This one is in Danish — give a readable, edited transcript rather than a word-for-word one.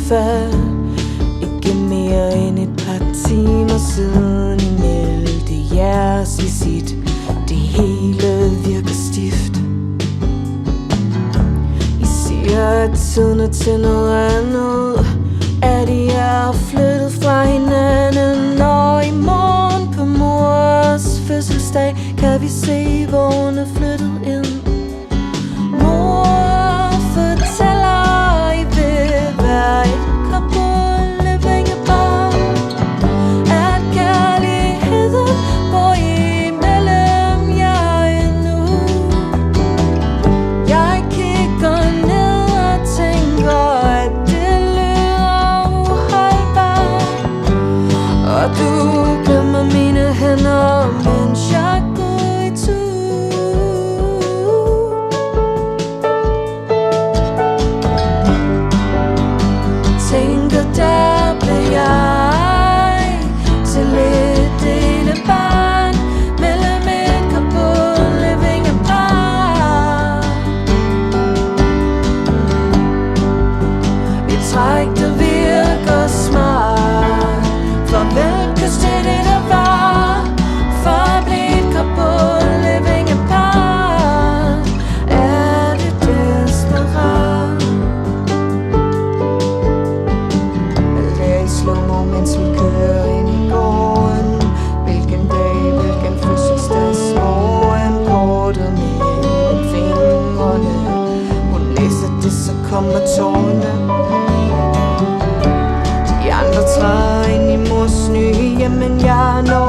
fald ikke mere end et par timer siden I meldte jeres visit. Det hele virker stift. I siger, at tiden er til noget andet, at I er flyttet fra hinanden. Og i morgen på mors fødselsdag kan vi se, hvor hun er flyttet ind. Mor fortæller, I vil være et couple living apart, at kærligheden bor imellem jer endnu. Jeg kigger ned og tænker, at det lyder uholdbart, og du glemmer mine hænder, mens jeg går i tur. Tænker, der blev jeg til et delebarn mellem et couple living apart. Et træk, der virker smart. Farvel, kys til det, der var. For at blive et couple living apart. Er det desperat? Jeg lærer i slow-mo, mens vi kører ind i gården. Hvilken dag, hvilken fødselsdagsmorgen. Kortet mellem fingrene. Hun læser det, så kommer tårerne. De andre træder ind i mors nye hjem, men jeg når